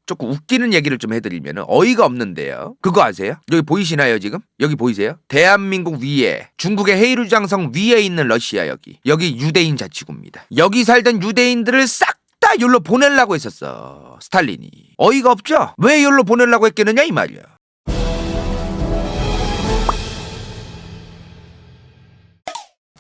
조금 웃기는 얘기를 좀 해드리면 어이가 없는데요. 그거 아세요? 여기 보이시나요 지금? 여기 보이세요? 대한민국 위에 중국의 헤이루장성 위에 있는 러시아 여기 유대인 자치구입니다. 여기 살던 유대인들을 싹 다 여기로 보내려고 했었어 스탈린이. 어이가 없죠? 왜 여기로 보내려고 했겠느냐 이 말이야.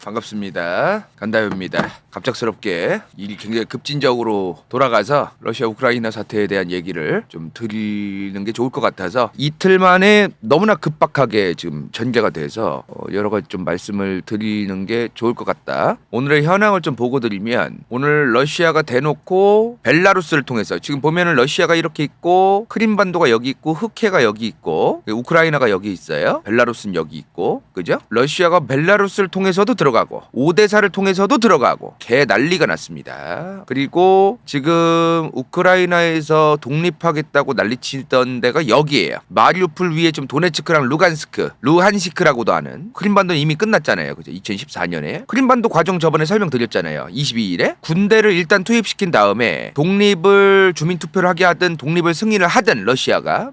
반갑습니다. 간다요입니다. 갑작스럽게 일이 굉장히 급진적으로 돌아가서 러시아 우크라이나 사태에 대한 얘기를 좀 드리는 게 좋을 것 같아서 이틀 만에 너무나 급박하게 지금 전개가 돼서 여러 가지 좀 말씀을 드리는 게 좋을 것 같다. 오늘의 현황을 좀 보고 드리면 오늘 러시아가 대놓고 벨라루스를 통해서 지금 보면은 러시아가 이렇게 있고 크림반도가 여기 있고 흑해가 여기 있고 우크라이나가 여기 있어요. 벨라루스는 여기 있고 그죠? 러시아가 벨라루스를 통해서도 들어가고 오데사를 통해서도 들어가고 개 난리가 났습니다. 그리고 지금 우크라이나에서 독립하겠다고 난리치던 데가 여기예요. 마리우폴 위에 좀 도네츠크랑 루한시크라고도 하는. 크림반도는 이미 끝났잖아요. 그죠? 2014년에 크림반도 과정 저번에 설명드렸잖아요. 22일에 군대를 일단 투입시킨 다음에 독립을 주민투표를 하게 하든 독립을 승인을 하든 러시아가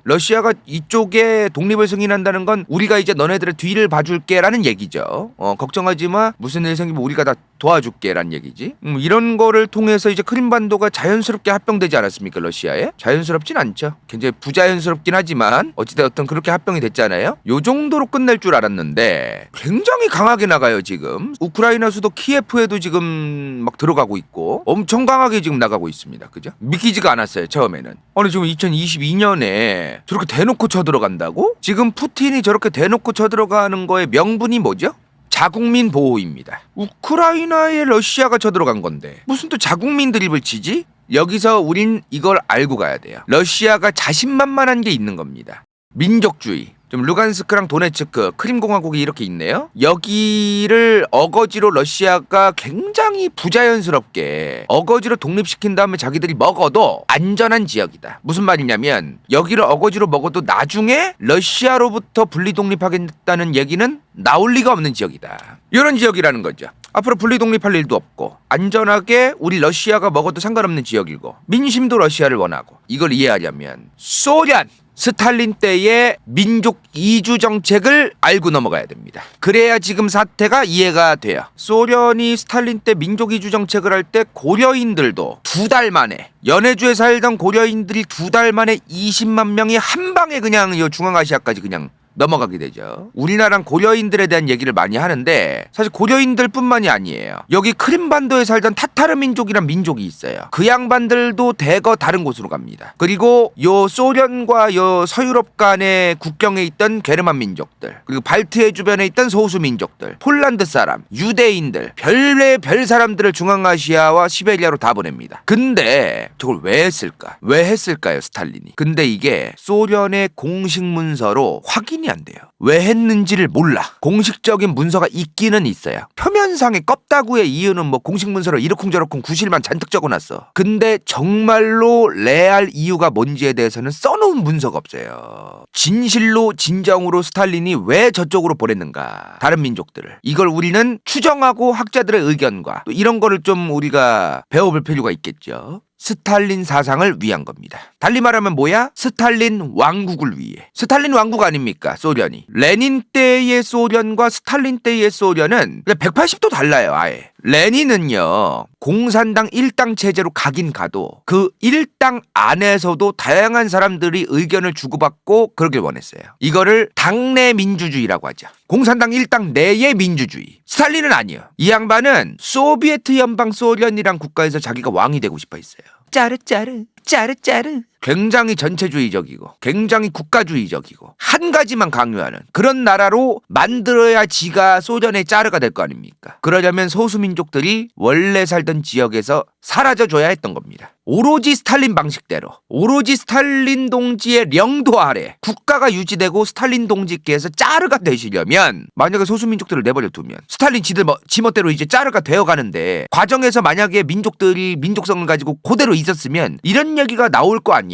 이쪽에 독립을 승인한다는 건 우리가 이제 너네들의 뒤를 봐줄게라는 얘기죠. 걱정하지 마. 무슨 일 생기면 우리가 다 도와줄게라는 얘기지. 이런 거를 통해서 이제 크림반도가 자연스럽게 합병되지 않았습니까? 러시아에? 자연스럽진 않죠. 굉장히 부자연스럽긴 하지만 어찌되었든 그렇게 합병이 됐잖아요. 요 정도로 끝낼 줄 알았는데 굉장히 강하게 나가요 지금. 우크라이나 수도 키예프에도 지금 막 들어가고 있고 엄청 강하게 지금 나가고 있습니다. 그죠? 믿기지가 않았어요 처음에는. 아니 지금 2022년에 저렇게 대놓고 쳐들어간다고? 지금 푸틴이 저렇게 대놓고 쳐들어가는 거의 명분이 뭐죠? 자국민 보호입니다. 우크라이나에 러시아가 쳐들어간 건데 무슨 또 자국민 드립을 치지? 여기서 우린 이걸 알고 가야 돼요. 러시아가 자신만만한 게 있는 겁니다. 민족주의. 좀 루간스크랑 도네츠크, 크림공화국이 이렇게 있네요. 여기를 어거지로 러시아가 굉장히 부자연스럽게 어거지로 독립시킨 다음에 자기들이 먹어도 안전한 지역이다. 무슨 말이냐면 여기를 어거지로 먹어도 나중에 러시아로부터 분리독립하겠다는 얘기는 나올 리가 없는 지역이다. 이런 지역이라는 거죠. 앞으로 분리독립할 일도 없고 안전하게 우리 러시아가 먹어도 상관없는 지역이고 민심도 러시아를 원하고. 이걸 이해하려면 소련 스탈린 때의 민족 이주 정책을 알고 넘어가야 됩니다. 그래야 지금 사태가 이해가 돼요. 소련이 스탈린 때 민족 이주 정책을 할 때 고려인들도 2달 만에 연해주에 살던 고려인들이 2달 만에 20만 명이 한 방에 그냥 중앙아시아까지 그냥 넘어가게 되죠. 우리나라는 고려인들에 대한 얘기를 많이 하는데 사실 고려인들뿐만이 아니에요. 여기 크림반도에 살던 타타르 민족이란 민족이 있어요. 그 양반들도 대거 다른 곳으로 갑니다. 그리고 요 소련과 요 서유럽 간의 국경에 있던 게르만 민족들, 그리고 발트해 주변에 있던 소수 민족들, 폴란드 사람, 유대인들, 별 사람들을 중앙아시아와 시베리아로 다 보냅니다. 근데 저걸 왜 했을까? 왜 했을까요 스탈린이? 근데 이게 소련의 공식 문서로 확인이 안 돼요. 왜 했는지를 몰라. 공식적인 문서가 있기는 있어요. 표면상의 껍다구의 이유는 뭐 공식 문서로 이러쿵저러쿵 구실만 잔뜩 적어놨어. 근데 정말로 레알 이유가 뭔지에 대해서는 써놓은 문서가 없어요. 진실로 진정으로 스탈린이 왜 저쪽으로 보냈는가, 다른 민족들을. 이걸 우리는 추정하고 학자들의 의견과 또 이런 거를 좀 우리가 배워볼 필요가 있겠죠. 스탈린 사상을 위한 겁니다. 달리 말하면 뭐야? 스탈린 왕국을 위해. 스탈린 왕국 아닙니까? 소련이. 레닌 때의 소련과 스탈린 때의 소련은 180도 달라요 아예. 레닌은요 공산당 1당 체제로 가긴 가도 그 1당 안에서도 다양한 사람들이 의견을 주고받고 그러길 원했어요. 이거를 당내 민주주의라고 하죠. 공산당 1당 내의 민주주의. 스탈린은 아니에요. 이 양반은 소비에트 연방 소련이란 국가에서 자기가 왕이 되고 싶어 했어요. 짜르짜르 짜르짜르. 굉장히 전체주의적이고 굉장히 국가주의적이고 한 가지만 강요하는 그런 나라로 만들어야 지가 소련의 짜르가 될 거 아닙니까? 그러려면 소수민족들이 원래 살던 지역에서 사라져줘야 했던 겁니다. 오로지 스탈린 방식대로, 오로지 스탈린 동지의 영도 아래 국가가 유지되고 스탈린 동지께서 짜르가 되시려면, 만약에 소수민족들을 내버려 두면 스탈린 지멋대로 이제 짜르가 되어가는데 과정에서 만약에 민족들이 민족성을 가지고 그대로 있었으면 이런 얘기가 나올 거 아니에요?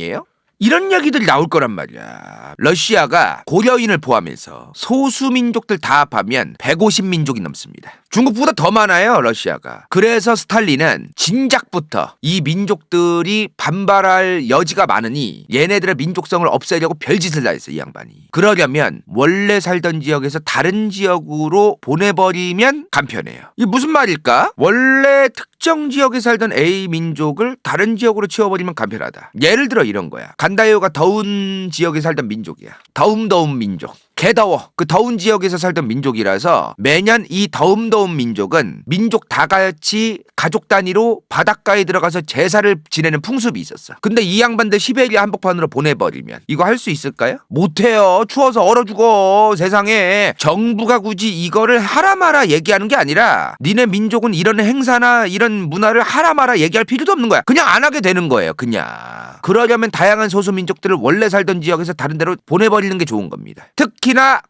이런 얘기들이 나올 거란 말이야. 러시아가 고려인을 포함해서 소수민족들 다 합하면 150민족이 넘습니다. 중국보다 더 많아요, 러시아가. 그래서 스탈린은 진작부터 이 민족들이 반발할 여지가 많으니 얘네들의 민족성을 없애려고 별짓을 다 했어요, 이 양반이. 그러려면 원래 살던 지역에서 다른 지역으로 보내버리면 간편해요. 이게 무슨 말일까? 원래 특정 지역에 살던 A 민족을 다른 지역으로 치워버리면 간편하다. 예를 들어 이런 거야. 간다요가 더운 지역에 살던 민족이야. 더운 민족. 개더워. 그 더운 지역에서 살던 민족이라서 매년 이 더운 민족은 민족 다 같이 가족 단위로 바닷가에 들어가서 제사를 지내는 풍습이 있었어. 근데 이 양반들 시베리아 한복판으로 보내버리면 이거 할 수 있을까요? 못해요. 추워서 얼어 죽어. 세상에. 정부가 굳이 이거를 하라 마라 얘기하는 게 아니라 니네 민족은 이런 행사나 이런 문화를 하라 마라 얘기할 필요도 없는 거야. 그냥 안 하게 되는 거예요. 그냥. 그러려면 다양한 소수민족들을 원래 살던 지역에서 다른 데로 보내버리는 게 좋은 겁니다. 특히나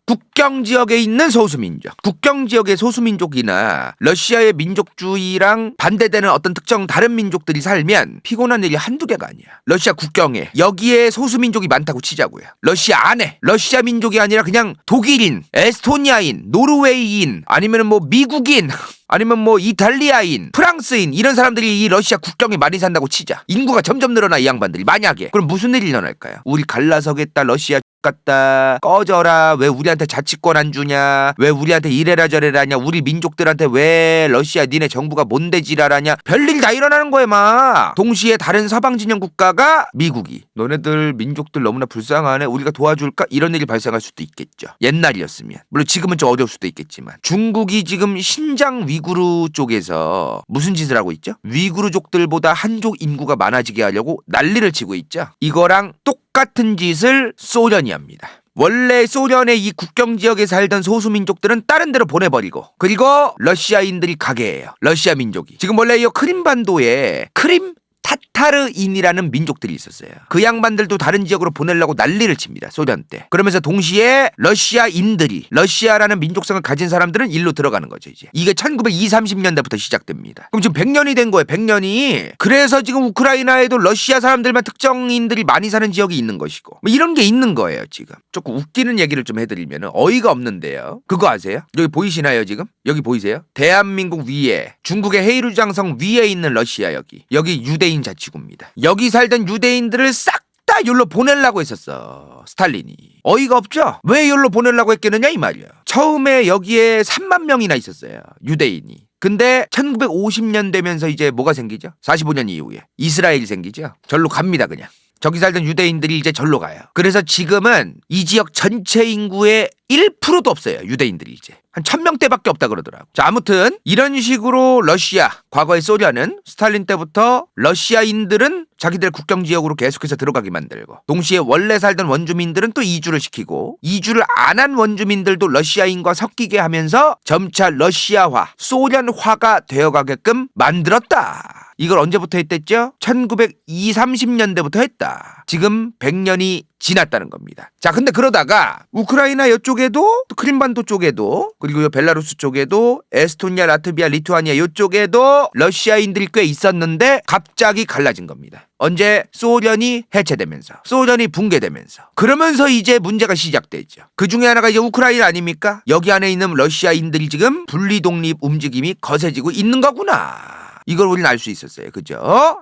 국경 지역에 있는 소수민족, 국경 지역의 소수민족이나 러시아의 민족주의랑 반대되는 어떤 특정 다른 민족들이 살면 피곤한 일이 한두 개가 아니야. 러시아 국경에 여기에 소수민족이 많다고 치자고요. 러시아 안에 러시아 민족이 아니라 그냥 독일인, 에스토니아인, 노르웨이인, 아니면 뭐 미국인 아니면 뭐 이탈리아인, 프랑스인 이런 사람들이 이 러시아 국경에 많이 산다고 치자. 인구가 점점 늘어나 이 양반들이 만약에. 그럼 무슨 일이 일어날까요? 우리 갈라서겠다 러시아 같다 꺼져라 왜 우리한테 자치권 안 주냐 왜 우리한테 이래라 저래라 하냐 우리 민족들한테 왜 러시아 니네 정부가 뭔데 지랄하냐 별일 다 일어나는 거야 막. 동시에 다른 서방 진영 국가가 미국이 너네들 민족들 너무나 불쌍하네 우리가 도와줄까 이런 일이 발생할 수도 있겠죠. 옛날이었으면. 물론 지금은 좀 어려울 수도 있겠지만 중국이 지금 신장 위구르 쪽에서 무슨 짓을 하고 있죠? 위구르족들보다 한족 인구가 많아지게 하려고 난리를 치고 있죠. 이거랑 똑같은 짓을 소련이 합니다. 원래 소련의 이 국경 지역에 살던 소수민족들은 다른 데로 보내버리고 그리고 러시아인들이 가게 해요. 러시아 민족이. 지금 원래 이 크림반도에 크림 타타르인이라는 민족들이 있었어요. 그 양반들도 다른 지역으로 보내려고 난리를 칩니다. 소련 때. 그러면서 동시에 러시아인들이 러시아라는 민족성을 가진 사람들은 일로 들어가는 거죠. 이제 이게 1920, 30년대부터 시작됩니다. 그럼 지금 100년이 된 거예요. 100년이. 그래서 지금 우크라이나에도 러시아 사람들만 특정인들이 많이 사는 지역이 있는 것이고 뭐 이런 게 있는 거예요. 지금 조금 웃기는 얘기를 좀 해드리면 어이가 없는데요. 그거 아세요? 여기 보이시나요 지금? 여기 보이세요? 대한민국 위에 중국의 헤이루장성 위에 있는 러시아 여기 유대인 자치구입니다. 여기 살던 유대인들을 싹 다 여기로 보내려고 했었어. 스탈린이. 어이가 없죠? 왜 여기로 보내려고 했겠느냐 이 말이야. 처음에 여기에 3만 명이나 있었어요. 유대인이. 근데 1950년 되면서 이제 뭐가 생기죠? 45년 이후에 이스라엘이 생기죠. 절로 갑니다 그냥. 저기 살던 유대인들이 이제 절로 가요. 그래서 지금은 이 지역 전체 인구의 1%도 없어요. 유대인들이 이제. 한 1000명대밖에 없다 그러더라고. 자, 아무튼 이런 식으로 러시아, 과거의 소련은 스탈린 때부터 러시아인들은 자기들 국경지역으로 계속해서 들어가게 만들고 동시에 원래 살던 원주민들은 또 이주를 시키고 이주를 안 한 원주민들도 러시아인과 섞이게 하면서 점차 러시아화, 소련화가 되어가게끔 만들었다. 이걸 언제부터 했댔죠? 1920, 30년대부터 했다. 지금 100년이 지났다는 겁니다. 자, 근데 그러다가 우크라이나 이쪽에도 또 크림반도 쪽에도 그리고 벨라루스 쪽에도 에스토니아, 라트비아, 리투아니아 이쪽에도 러시아인들이 꽤 있었는데 갑자기 갈라진 겁니다. 언제? 소련이 해체되면서 소련이 붕괴되면서 그러면서 이제 문제가 시작되죠. 그 중에 하나가 이제 우크라이나 아닙니까? 여기 안에 있는 러시아인들이 지금 분리독립 움직임이 거세지고 있는 거구나. 이걸 우리는 알 수 있었어요. 그죠?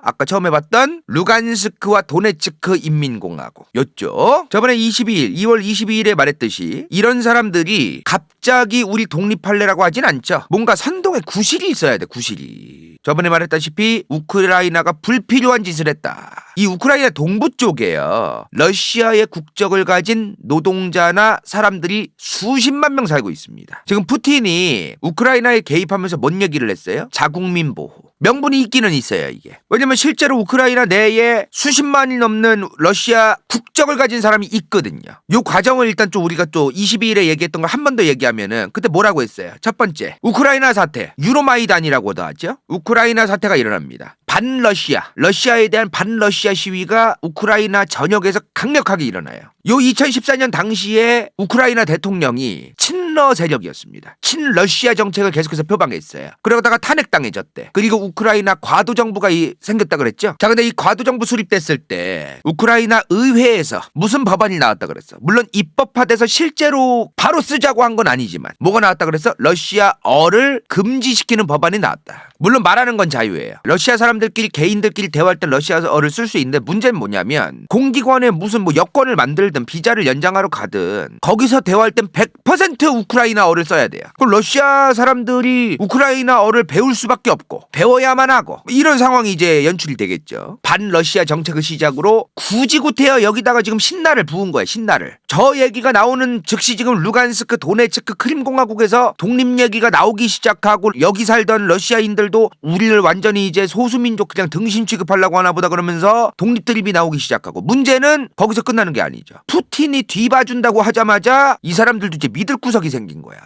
아까 처음에 봤던 루간스크와 도네츠크 인민공화국 요쪽 저번에 2월 22일에 말했듯이 이런 사람들이 갑자기 우리 독립할래라고 하진 않죠. 뭔가 선동에 구실이 있어야 돼. 구실이. 저번에 말했다시피 우크라이나가 불필요한 짓을 했다. 이 우크라이나 동부 쪽에요. 러시아의 국적을 가진 노동자나 사람들이 수십만 명 살고 있습니다. 지금 푸틴이 우크라이나에 개입하면서 뭔 얘기를 했어요? 자국민 보호. 명분이 있기는 있어요 이게. 왜냐면 실제로 우크라이나 내에 수십만이 넘는 러시아 국적을 가진 사람이 있거든요. 요 과정을 일단 좀 우리가 또 22일에 얘기했던 걸 한 번 더 얘기하면은 그때 뭐라고 했어요? 첫 번째 우크라이나 사태 유로마이단이라고도 하죠. 우크라이나 사태가 일어납니다. 반러시아, 러시아에 대한 반러시아 시위가 우크라이나 전역에서 강력하게 일어나요. 요 2014년 당시에 우크라이나 대통령이 친러 세력이었습니다. 친러시아 정책을 계속해서 표방했어요. 그러다가 탄핵당해졌대. 그리고 우크라이나 과도정부가 생겼다 그랬죠. 자, 근데 이 과도정부 수립됐을 때 우크라이나 의회에서 무슨 법안이 나왔다 그랬어. 물론 입법화돼서 실제로 바로 쓰자고 한 건 아니지만 뭐가 나왔다 그랬어? 러시아어를 금지시키는 법안이 나왔다. 물론 말하는 건 자유예요. 러시아 사람들끼리 개인들끼리 대화할 때 러시아어를 쓸 수 있는데 문제는 뭐냐면 공기관에 무슨 뭐 여권을 만들든 비자를 연장하러 가든 거기서 대화할 땐 100% 우크라이나어를 써야 돼요. 그럼 러시아 사람들이 우크라이나어를 배울 수밖에 없고 배워야만 하고 이런 상황이 이제 연출이 되겠죠. 반러시아 정책을 시작으로 굳이 구태여 여기다가 지금 신나를 부은 거예요. 신나를. 저 얘기가 나오는 즉시 지금 루간스크, 도네츠크, 크림공화국에서 독립 얘기가 나오기 시작하고 여기 살던 러시아인들도 우리를 완전히 이제 소수민족 그냥 등신 취급하려고 하나 보다 그러면서 독립 드립이 나오기 시작하고 문제는 거기서 끝나는 게 아니죠. 푸틴이 뒤봐준다고 하자마자 이 사람들도 이제 믿을 구석이 생긴 거야.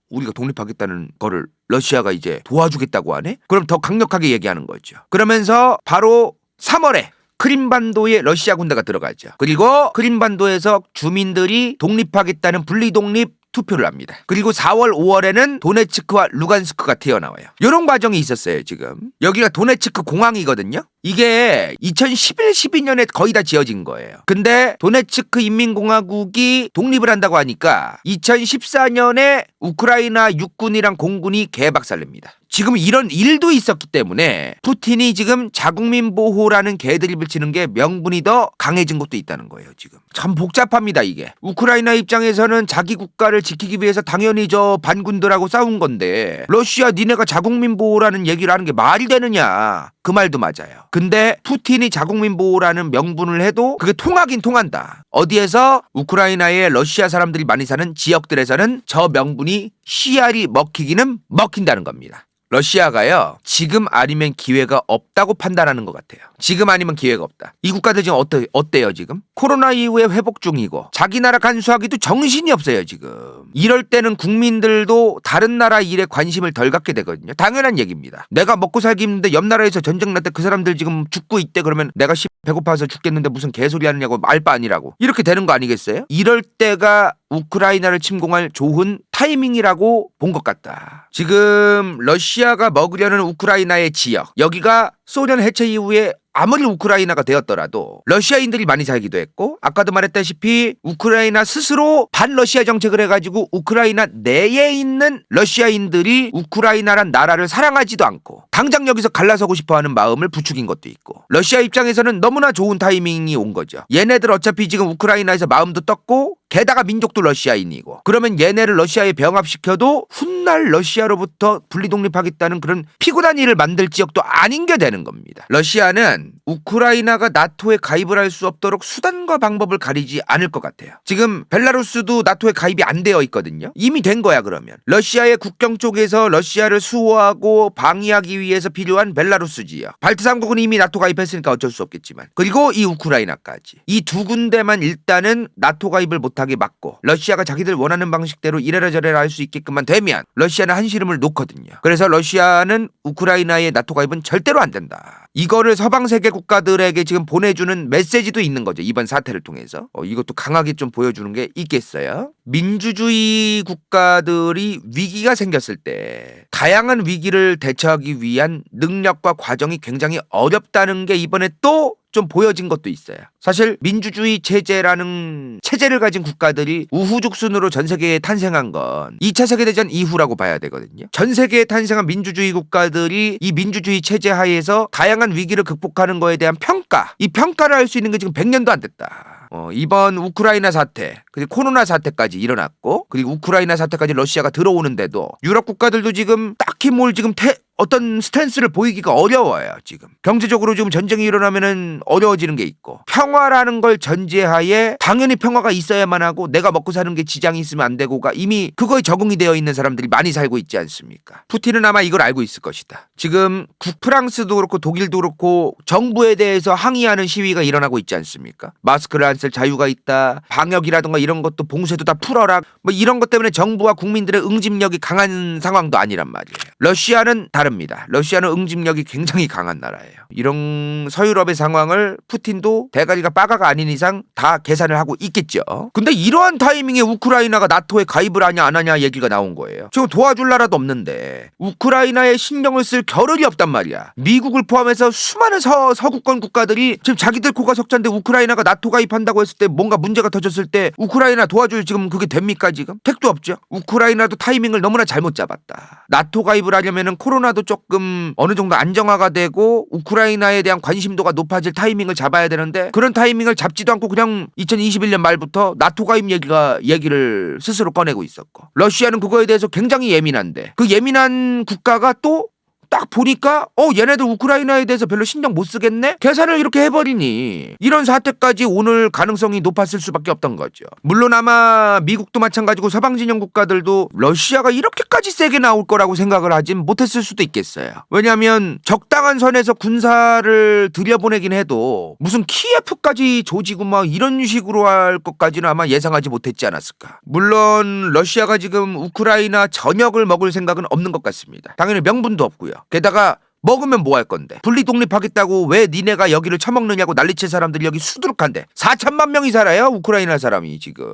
우리가 독립하겠다는 거를 러시아가 이제 도와주겠다고 하네? 그럼 더 강력하게 얘기하는 거죠. 그러면서 바로 3월에 크림반도에 러시아 군대가 들어가죠. 그리고 크림반도에서 주민들이 독립하겠다는 분리독립 투표를 합니다. 그리고 4월, 5월에는 도네츠크와 루간스크가 튀어나와요. 이런 과정이 있었어요, 지금. 여기가 도네츠크 공항이거든요. 이게 2011, 12년에 거의 다 지어진 거예요. 근데 도네츠크 인민공화국이 독립을 한다고 하니까 2014년에 우크라이나 육군이랑 공군이 개박살냅니다. 지금 이런 일도 있었기 때문에 푸틴이 지금 자국민 보호라는 개드립을 치는 게 명분이 더 강해진 것도 있다는 거예요. 지금 참 복잡합니다. 이게 우크라이나 입장에서는 자기 국가를 지키기 위해서 당연히 저 반군들하고 싸운 건데 러시아 니네가 자국민 보호라는 얘기를 하는 게 말이 되느냐, 그 말도 맞아요. 근데 푸틴이 자국민 보호라는 명분을 해도 그게 통하긴 통한다. 어디에서? 우크라이나의 러시아 사람들이 많이 사는 지역들에서는 저 명분이 씨알이 먹히기는 먹힌다는 겁니다. 러시아가요, 지금 아니면 기회가 없다고 판단하는 것 같아요. 지금 아니면 기회가 없다. 이 국가들 지금 어때요 지금? 코로나 이후에 회복 중이고 자기 나라 간수하기도 정신이 없어요 지금. 이럴 때는 국민들도 다른 나라 일에 관심을 덜 갖게 되거든요. 당연한 얘기입니다. 내가 먹고 살기 힘든데 옆 나라에서 전쟁 날 때 그 사람들 지금 죽고 있대 그러면 내가 배고파서 죽겠는데 무슨 개소리 하느냐고 알바 아니라고 이렇게 되는 거 아니겠어요? 이럴 때가 우크라이나를 침공할 좋은 타이밍이라고 본 것 같다. 지금 러시아가 먹으려는 우크라이나의 지역, 여기가 소련 해체 이후에 아무리 우크라이나가 되었더라도 러시아인들이 많이 살기도 했고 아까도 말했다시피 우크라이나 스스로 반러시아 정책을 해가지고 우크라이나 내에 있는 러시아인들이 우크라이나란 나라를 사랑하지도 않고 당장 여기서 갈라서고 싶어하는 마음을 부추긴 것도 있고 러시아 입장에서는 너무나 좋은 타이밍이 온 거죠. 얘네들 어차피 지금 우크라이나에서 마음도 떴고 게다가 민족도 러시아인이고 그러면 얘네를 러시아에 병합시켜도 훗날 러시아로부터 분리독립하겠다는 그런 피곤한 일을 만들 지역도 아닌 게 되는 겁니다. 러시아는 우크라이나가 나토에 가입을 할 수 없도록 수단과 방법을 가리지 않을 것 같아요. 지금 벨라루스도 나토에 가입이 안 되어 있거든요. 이미 된 거야. 그러면 러시아의 국경 쪽에서 러시아를 수호하고 방위하기 위해서 필요한 벨라루스 지역, 발트 3국은 이미 나토 가입했으니까 어쩔 수 없겠지만 그리고 이 우크라이나까지 이 두 군데만 일단은 나토 가입을 못하게 막고 러시아가 자기들 원하는 방식대로 이래라 저래라 할 수 있게끔만 되면 러시아는 한시름을 놓거든요. 그래서 러시아는 우크라이나의 나토 가입은 절대로 안 된다. 이거를 서방 세계 국가들에게 지금 보내주는 메시지도 있는 거죠. 이번 사태를 통해서. 이것도 강하게 좀 보여주는 게 있겠어요. 민주주의 국가들이 위기가 생겼을 때 다양한 위기를 대처하기 위한 능력과 과정이 굉장히 어렵다는 게 이번에 또 좀 보여진 것도 있어요. 사실 민주주의 체제라는 체제를 가진 국가들이 우후죽순으로 전 세계에 탄생한 건 2차 세계대전 이후라고 봐야 되거든요. 전 세계에 탄생한 민주주의 국가들이 이 민주주의 체제 하에서 다양한 위기를 극복하는 거에 대한 평가, 이 평가를 할 수 있는 게 지금 100년도 안 됐다. 이번 우크라이나 사태, 그리고 코로나 사태까지 일어났고, 그리고 우크라이나 사태까지 러시아가 들어오는데도 유럽 국가들도 지금 딱히 뭘 지금 어떤 스탠스를 보이기가 어려워요. 지금 경제적으로 지금 전쟁이 일어나면은 어려워지는 게 있고 평화라는 걸 전제하에 당연히 평화가 있어야만 하고 내가 먹고 사는 게 지장이 있으면 안 되고가 이미 그거에 적응이 되어 있는 사람들이 많이 살고 있지 않습니까? 푸틴은 아마 이걸 알고 있을 것이다. 지금 프랑스도 그렇고 독일도 그렇고 정부에 대해서 항의하는 시위가 일어나고 있지 않습니까? 마스크를 안 쓸 자유가 있다, 방역이라든가 이런 것도 봉쇄도 다 풀어라, 뭐 이런 것 때문에 정부와 국민들의 응집력이 강한 상황도 아니란 말이에요. 러시아는 다릅니다. 러시아는 응집력이 굉장히 강한 나라예요. 이런 서유럽의 상황을 푸틴도 대가리가 빠가가 아닌 이상 다 계산을 하고 있겠죠. 근데 이러한 타이밍에 우크라이나가 나토에 가입을 하냐 안 하냐 얘기가 나온 거예요. 지금 도와줄 나라도 없는데 우크라이나에 신경을 쓸 겨를이 없단 말이야. 미국을 포함해서 수많은 서구권 국가들이 지금 자기들 코가 석잔데 우크라이나가 나토 가입한다고 했을 때 뭔가 문제가 터졌을 때 우크라이나 도와줄 지금 그게 됩니까 지금? 택도 없죠. 우크라이나도 타이밍을 너무나 잘못 잡았다. 나토 가입을 하려면은 코로나도 조금 어느 정도 안정화가 되고 우크라이나에 대한 관심도가 높아질 타이밍을 잡아야 되는데 그런 타이밍을 잡지도 않고 그냥 2021년 말부터 나토 가입 얘기를 스스로 꺼내고 있었고 러시아는 그거에 대해서 굉장히 예민한데 그 예민한 국가가 또 딱 보니까 얘네들 우크라이나에 대해서 별로 신경 못 쓰겠네? 계산을 이렇게 해버리니 이런 사태까지 오늘 가능성이 높았을 수밖에 없던 거죠. 물론 아마 미국도 마찬가지고 서방 진영 국가들도 러시아가 이렇게까지 세게 나올 거라고 생각을 하진 못했을 수도 있겠어요. 왜냐하면 적당한 선에서 군사를 들여보내긴 해도 무슨 키예프까지 조지고 막 이런 식으로 할 것까지는 아마 예상하지 못했지 않았을까. 물론 러시아가 지금 우크라이나 전역을 먹을 생각은 없는 것 같습니다. 당연히 명분도 없고요. 게다가 먹으면 뭐 할 건데 분리 독립하겠다고 왜 니네가 여기를 처먹느냐고 난리칠 사람들이 여기 수두룩한데 4천만 명이 살아요. 우크라이나 사람이 지금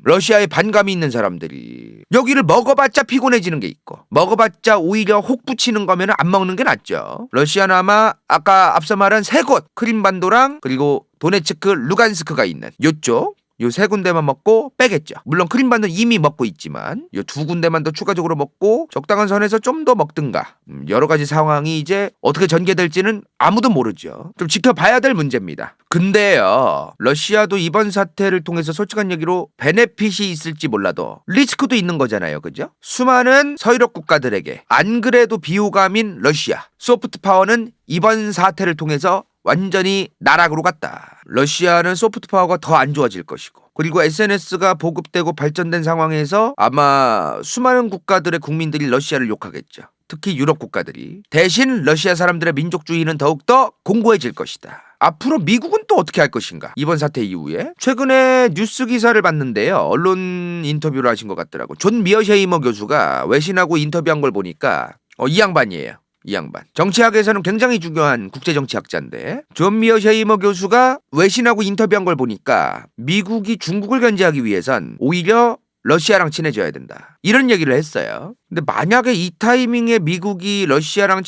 러시아에 반감이 있는 사람들이 여기를 먹어봤자 피곤해지는 게 있고 먹어봤자 오히려 혹 붙이는 거면 안 먹는 게 낫죠. 러시아는 아마 아까 앞서 말한 세 곳 크림반도랑 그리고 도네츠크 루간스크가 있는 요쪽 요 세 군데만 먹고 빼겠죠. 물론 크림반도는 이미 먹고 있지만 요 두 군데만 더 추가적으로 먹고 적당한 선에서 좀 더 먹든가 여러 가지 상황이 이제 어떻게 전개될지는 아무도 모르죠. 좀 지켜봐야 될 문제입니다. 근데요 러시아도 이번 사태를 통해서 솔직한 얘기로 베네핏이 있을지 몰라도 리스크도 있는 거잖아요. 그죠? 수많은 서유럽 국가들에게 안 그래도 비호감인 러시아 소프트 파워는 이번 사태를 통해서 완전히 나락으로 갔다. 러시아는 소프트 파워가 더 안 좋아질 것이고 그리고 SNS가 보급되고 발전된 상황에서 아마 수많은 국가들의 국민들이 러시아를 욕하겠죠. 특히 유럽 국가들이. 대신 러시아 사람들의 민족주의는 더욱더 공고해질 것이다. 앞으로 미국은 또 어떻게 할 것인가? 이번 사태 이후에 최근에 뉴스 기사를 봤는데요. 언론 인터뷰를 하신 것 같더라고. 존 미어쉐이머 교수가 외신하고 인터뷰한 걸 보니까 이 양반이에요. 이 양반. 정치학에서는 굉장히 중요한 국제정치학자인데 존 미어쉐이머 교수가 외신하고 인터뷰한 걸 보니까 미국이 중국을 견제하기 위해선 오히려 러시아랑 친해져야 된다. 이런 얘기를 했어요. 근데 만약에 이 타이밍에 미국이 러시아랑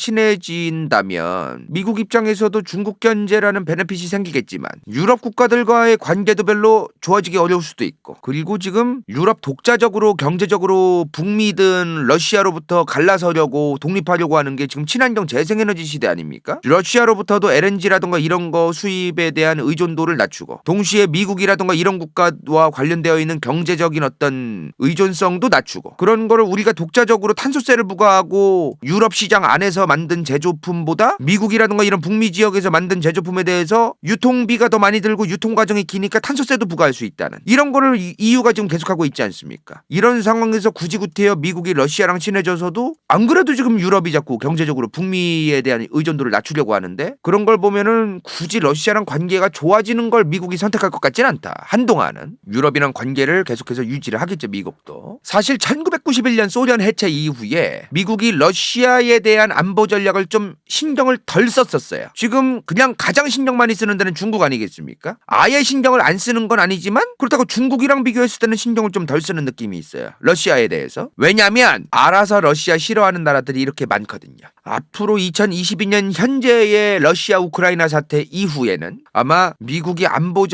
친해진다면 미국 입장에서도 중국 견제라는 베네핏이 생기겠지만 유럽 국가들과의 관계도 별로 좋아지기 어려울 수도 있고 그리고 지금 유럽 독자적으로 경제적으로 북미든 러시아로부터 갈라서려고 독립하려고 하는 게 지금 친환경 재생에너지 시대 아닙니까? 러시아로부터도 LNG라든가 이런 거 수입에 대한 의존도를 낮추고 동시에 미국이라든가 이런 국가와 관련되어 있는 경제적인 어떤 의존성도 낮추고 그런 거를 우리가 독자적으로 탄소세를 부과하고 유럽 시장 안에서 만든 제조품보다 미국이라든가 이런 북미 지역에서 만든 제조품에 대해서 유통비가 더 많이 들고 유통 과정이 기니까 탄소세도 부과할 수 있다는 이런 거를 EU가 지금 계속하고 있지 않습니까? 이런 상황에서 굳이 구태여 미국이 러시아랑 친해져서도 안 그래도 지금 유럽이 자꾸 경제적으로 북미에 대한 의존도를 낮추려고 하는데 그런 걸 보면은 굳이 러시아랑 관계가 좋아지는 걸 미국이 선택할 것 같지는 않다. 한동안은 유럽이랑 관계를 계속해서 유지를 하겠죠. 미국도. 사실 1991년 소련 해체 이후에 미국이 러시아에 대한 안보 전략을 좀 신경을 덜 썼었어요. 지금 그냥 가장 신경 많이 쓰는 데는 중국 아니겠습니까? 아예 신경을 안 쓰는 건 아니지만 그렇다고 중국이랑 비교했을 때는 신경을 좀 덜 쓰는 느낌이 있어요. 러시아에 대해서. 왜냐하면 알아서 러시아 싫어하는 나라들이 이렇게 많거든요. 앞으로 2022년 현재의 러시아 우크라이나 사태 이후에는 아마 미국이 안보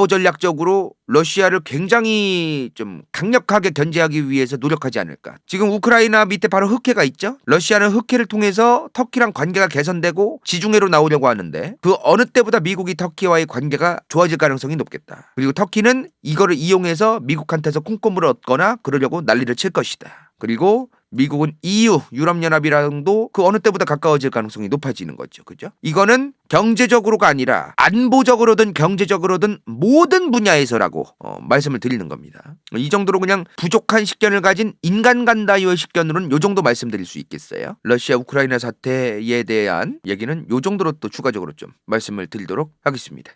전략적으로 러시아를 굉장히 좀 강력하게 견제하기 위해서 노력하지 않을까. 지금 우크라이나 밑에 바로 흑해가 있죠. 러시아는 흑해를 통해서 터키랑 관계가 개선되고 지중해로 나오려고 하는데 그 어느 때보다 미국이 터키와의 관계가 좋아질 가능성이 높겠다. 그리고 터키는 이거를 이용해서 미국한테서 콩고물을 얻거나 그러려고 난리를 칠 것이다. 그리고 미국은 EU, 유럽연합이랑도 그 어느 때보다 가까워질 가능성이 높아지는 거죠. 그죠? 이거는 경제적으로가 아니라 안보적으로든 경제적으로든 모든 분야에서라고 말씀을 드리는 겁니다. 이 정도로 그냥 부족한 식견을 가진 인간 간다요의 식견으로는 요 정도 말씀드릴 수 있겠어요. 러시아 우크라이나 사태에 대한 얘기는 요 정도로 또 추가적으로 좀 말씀을 드리도록 하겠습니다.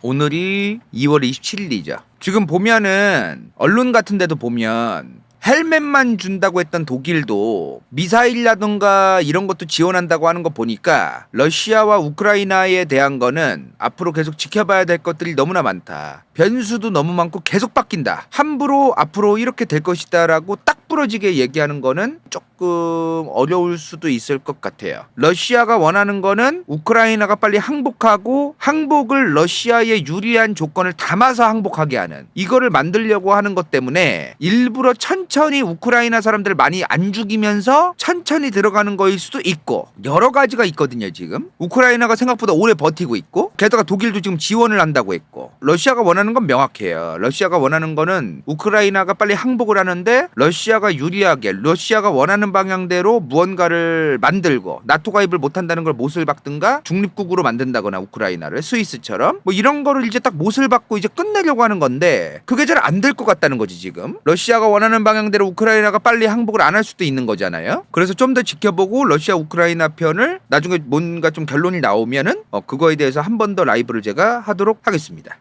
오늘이 2월 27일이죠. 지금 보면은 언론 같은 데도 보면 헬멧만 준다고 했던 독일도 미사일이라든가 이런 것도 지원한다고 하는 거 보니까 러시아와 우크라이나에 대한 거는 앞으로 계속 지켜봐야 될 것들이 너무나 많다. 변수도 너무 많고 계속 바뀐다. 함부로 앞으로 이렇게 될 것이다라고 딱 부러지게 얘기하는 거는 조금 어려울 수도 있을 것 같아요. 러시아가 원하는 거는 우크라이나가 빨리 항복하고 항복을 러시아에 유리한 조건을 담아서 항복하게 하는 이거를 만들려고 하는 것 때문에 일부러 천천히 우크라이나 사람들 많이 안 죽이면서 천천히 들어가는 거일 수도 있고 여러 가지가 있거든요. 지금 우크라이나가 생각보다 오래 버티고 있고 게다가 독일도 지금 지원을 한다고 했고 러시아가 원하는 건 명확해요. 러시아가 원하는 거는 우크라이나가 빨리 항복을 하는데 러시아가 유리하게 러시아가 원하는 방향대로 무언가를 만들고 나토 가입을 못한다는 걸 못을 박든가 중립국으로 만든다거나 우크라이나를 스위스처럼 뭐 이런 거를 이제 딱 못을 박고 이제 끝내려고 하는 건데 그게 잘 안 될 것 같다는 거지. 지금 러시아가 원하는 방향대로 우크라이나가 빨리 항복을 안 할 수도 있는 거잖아요. 그래서 좀 더 지켜보고 러시아 우크라이나 편을 나중에 뭔가 좀 결론이 나오면은 그거에 대해서 한 번 더 라이브를 제가 하도록 하겠습니다.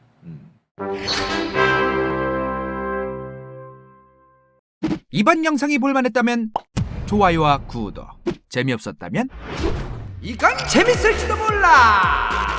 이번 영상이 볼만했다면 좋아요와 구독, 재미없었다면 이건 재밌을지도 몰라.